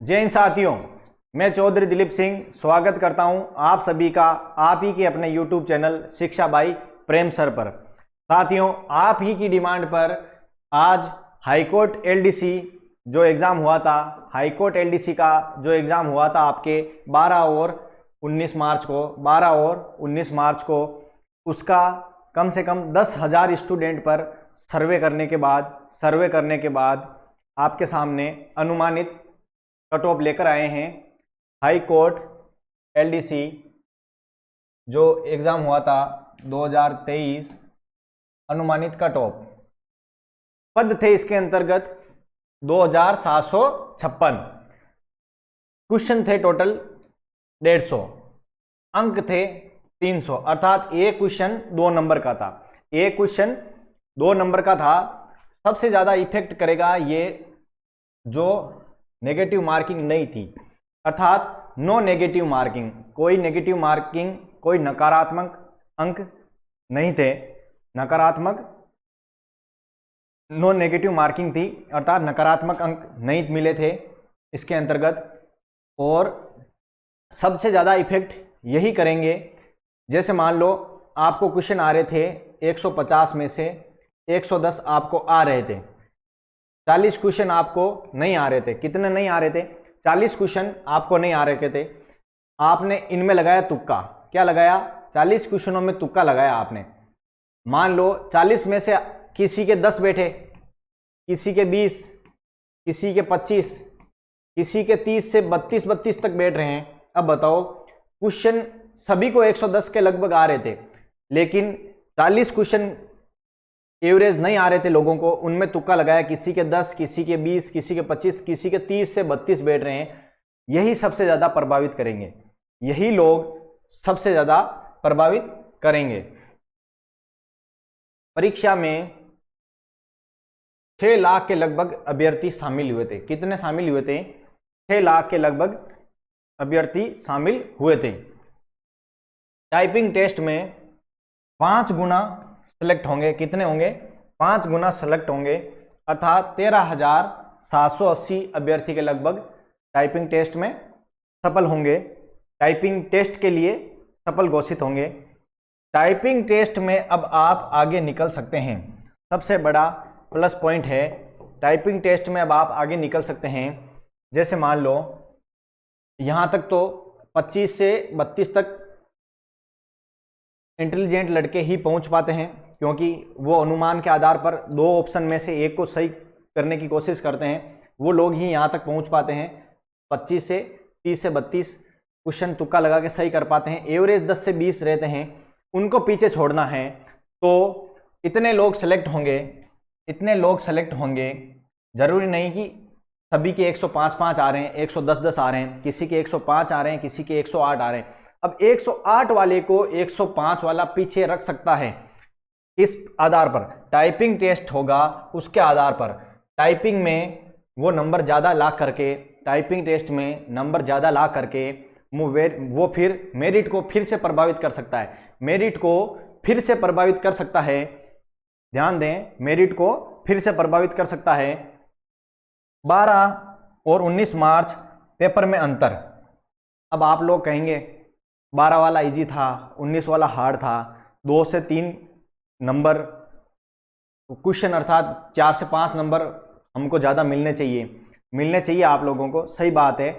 जय हिंद साथियों, मैं चौधरी दिलीप सिंह स्वागत करता हूं आप सभी का आप ही के अपने YouTube चैनल शिक्षा बाई प्रेम सर पर। साथियों, आप ही की डिमांड पर आज हाईकोर्ट एलडीसी जो एग्ज़ाम हुआ था, हाईकोर्ट एलडीसी का जो एग्ज़ाम हुआ था आपके 12 और 19 मार्च को उसका कम से कम 10,000 स्टूडेंट पर सर्वे करने के बाद आपके सामने अनुमानित कट ऑफ लेकर आए हैं। हाई कोर्ट एलडीसी जो एग्ज़ाम हुआ था 2023, अनुमानित कट ऑफ पद थे इसके अंतर्गत 2756, क्वेश्चन थे टोटल 150, अंक थे 300, अर्थात एक क्वेश्चन 2 नंबर का था। एक क्वेश्चन 2 नंबर का था। सबसे ज़्यादा इफेक्ट करेगा ये जो नेगेटिव मार्किंग नहीं थी, अर्थात नो नेगेटिव मार्किंग, कोई नेगेटिव मार्किंग, कोई नकारात्मक अंक नहीं थे। नो नेगेटिव मार्किंग थी, अर्थात नकारात्मक अंक नहीं मिले थे इसके अंतर्गत। और सबसे ज़्यादा इफेक्ट यही करेंगे, जैसे मान लो आपको क्वेश्चन आ रहे थे 150 में से 110 आपको आ रहे थे, 40 क्वेश्चन आपको नहीं आ रहे थे। कितने नहीं आ रहे थे? 40 क्वेश्चन आपको नहीं आ रहे थे। आपने इनमें लगाया तुक्का। क्या लगाया? 40 क्वेश्चनों में तुक्का लगाया आपने। मान लो 40 में से किसी के 10 बैठे, किसी के 20, किसी के 25, किसी के 30 से 32 तक बैठ रहे हैं। अब बताओ, क्वेश्चन सभी को 110 के लगभग आ रहे थे, लेकिन 40 क्वेश्चन एवरेज नहीं आ रहे थे लोगों को, उनमें तुक्का लगाया। किसी के 10, किसी के 20, किसी के 25, किसी के 30 से 32 बैठ रहे हैं। यही सबसे ज़्यादा प्रभावित करेंगे, यही लोग सबसे ज़्यादा प्रभावित करेंगे। परीक्षा में 6 लाख के लगभग अभ्यर्थी शामिल हुए थे। कितने शामिल हुए थे? 6 लाख के लगभग अभ्यर्थी शामिल हुए थे। टाइपिंग टेस्ट में 5 गुना सेलेक्ट होंगे। कितने होंगे? 5 गुना सेलेक्ट होंगे, अर्थात 13,780 अभ्यर्थी के लगभग टाइपिंग टेस्ट में सफल होंगे, टाइपिंग टेस्ट के लिए सफल घोषित होंगे। टाइपिंग टेस्ट में अब आप आगे निकल सकते हैं, सबसे बड़ा प्लस पॉइंट है। टाइपिंग टेस्ट में अब आप आगे निकल सकते हैं। जैसे मान लो यहाँ तक तो 25 से 32 तक इंटेलिजेंट लड़के ही पहुँच पाते हैं, क्योंकि वो अनुमान के आधार पर 2 ऑप्शन में से एक को सही करने की कोशिश करते हैं। वो लोग ही यहाँ तक पहुँच पाते हैं। 25 से 30 से 32 क्वेश्चन तुक्का लगा के सही कर पाते हैं। एवरेज 10 से 20 रहते हैं, उनको पीछे छोड़ना है। तो इतने लोग सेलेक्ट होंगे। जरूरी नहीं कि सभी के 105 आ रहे हैं, 110 आ रहे हैं, किसी के 105 आ रहे हैं, किसी के 108 आ रहे हैं। अब 108 वाले को 105 वाला पीछे रख सकता है। इस आधार पर टाइपिंग टेस्ट होगा, उसके आधार पर टाइपिंग में वो नंबर ज़्यादा ला करके, टाइपिंग टेस्ट में नंबर ज़्यादा ला करके वो फिर मेरिट को फिर से प्रभावित कर सकता है। मेरिट को फिर से प्रभावित कर सकता है। ध्यान दें, मेरिट को फिर से प्रभावित कर सकता है। 12 और 19 मार्च पेपर में अंतर। अब आप लोग कहेंगे 12 वाला इजी था, 19 वाला हार्ड था, 2 से 3 नंबर क्वेश्चन, अर्थात 4 से 5 नंबर हमको ज़्यादा मिलने चाहिए आप लोगों को। सही बात है।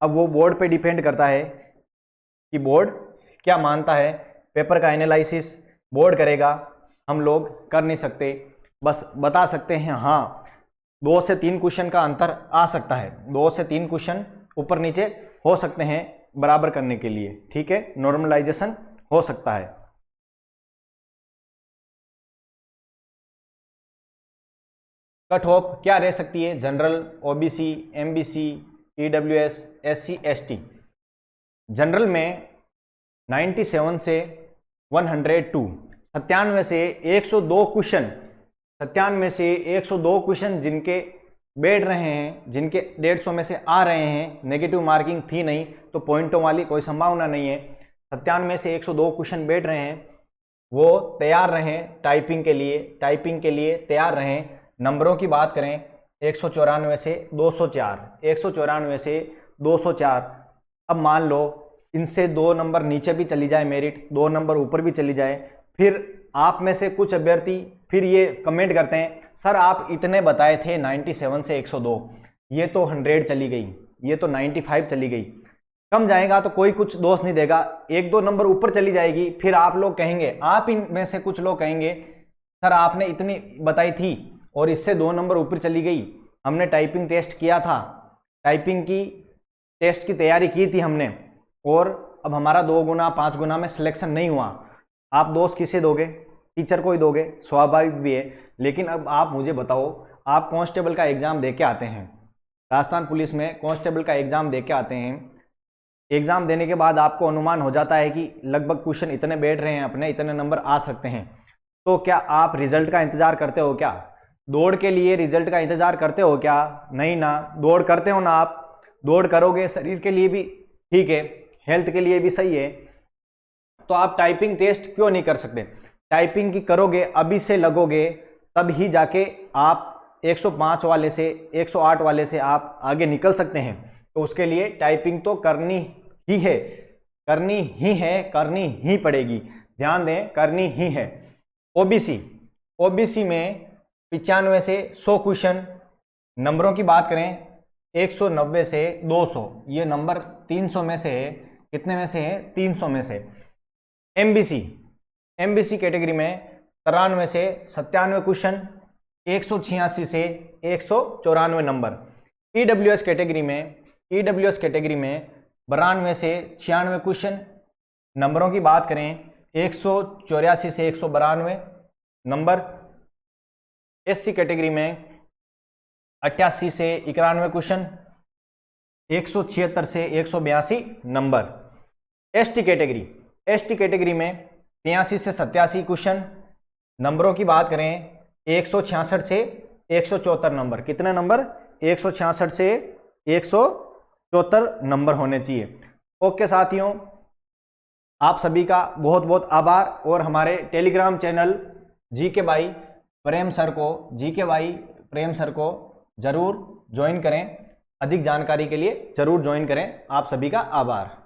अब वो बोर्ड पे डिपेंड करता है कि बोर्ड क्या मानता है। पेपर का एनालिसिस बोर्ड करेगा, हम लोग कर नहीं सकते। बस बता सकते हैं हाँ 2 से 3 क्वेश्चन का अंतर आ सकता है, 2 से 3 क्वेश्चन ऊपर नीचे हो सकते हैं बराबर करने के लिए। ठीक है, नॉर्मलाइजेशन हो सकता है। कट ऑफ क्या रह सकती है? General, OBC, MBC, EWS, SC, ST. General में 97 से 102, 97 से 102 क्वेश्चन, 97 से 102 क्वेश्चन जिनके बैठ रहे हैं, जिनके 150 में से आ रहे हैं, नेगेटिव मार्किंग थी नहीं तो पॉइंटों वाली कोई संभावना नहीं है। 97 से 102 क्वेश्चन बैठ रहे हैं, वो तैयार रहें टाइपिंग के लिए तैयार रहें। नंबरों की बात करें 194 से 204, 194 से 204। अब मान लो इनसे 2 नंबर नीचे भी चली जाए मेरिट, 2 नंबर ऊपर भी चली जाए, फिर आप में से कुछ अभ्यर्थी फिर ये कमेंट करते हैं सर आप इतने बताए थे 97 से 102, ये तो 100 चली गई, ये तो 95 चली गई। कम जाएगा तो कोई कुछ दोष नहीं देगा, 1-2 नंबर ऊपर चली जाएगी, फिर आप लोग कहेंगे, आप इनमें से कुछ लोग कहेंगे सर आपने इतनी बताई थी और इससे 2 नंबर ऊपर चली गई, हमने टाइपिंग टेस्ट किया था, टाइपिंग की टेस्ट की तैयारी की थी हमने, और अब हमारा 2 गुना 5 गुना में सिलेक्शन नहीं हुआ। आप दोष किसे दोगे? टीचर को ही दोगे, स्वाभाविक भी है। लेकिन अब आप मुझे बताओ, आप कांस्टेबल का एग्जाम दे के आते हैं, राजस्थान पुलिस में कांस्टेबल का एग्जाम दे के आते हैं, एग्जाम देने के बाद आपको अनुमान हो जाता है कि लगभग क्वेश्चन इतने बैठ रहे हैं, अपने इतने नंबर आ सकते हैं, तो क्या आप रिजल्ट का इंतजार करते हो? क्या दौड़ के लिए रिजल्ट का इंतजार करते हो क्या? नहीं ना। दौड़ करते हो ना, आप दौड़ करोगे, शरीर के लिए भी ठीक है, हेल्थ के लिए भी सही है, तो आप टाइपिंग टेस्ट क्यों नहीं कर सकते? टाइपिंग की करोगे, अभी से लगोगे, तब ही जाके आप 105 वाले से 108 वाले से आप आगे निकल सकते हैं। तो उसके लिए टाइपिंग तो करनी ही है, करनी ही है, करनी ही पड़ेगी, ध्यान दें, करनी ही है। ओबीसी, ओबीसी में 95 से 100 क्वेश्चन, नंबरों की बात करें 190 से 200, ये नंबर 300 में से है, कितने में से है? 300 में से। एमबीसी, एमबीसी कैटेगरी में 93 से 97 क्वेश्चन, 186 से 194 नंबर। ईडब्ल्यूएस कैटेगरी में, ईडब्ल्यूएस कैटेगरी में 92 से 96 क्वेश्चन, नंबरों की बात करें 184 से 192 नंबर। एससी कैटेगरी में 88 से 91 क्वेश्चन, 176 से 182 number. ST category, ST category में 83 से 87 क्वेश्चन, नंबरों की बात करें 166 से 174 नंबर। कितने नंबर? 166 से 174 नंबर होने चाहिए। ओके साथियों, आप सभी का बहुत बहुत आभार, और हमारे Telegram channel GK by Prem sir को, जीके बाई प्रेम सर को जरूर ज्वाइन करें, अधिक जानकारी के लिए जरूर ज्वाइन करें। आप सभी का आभार।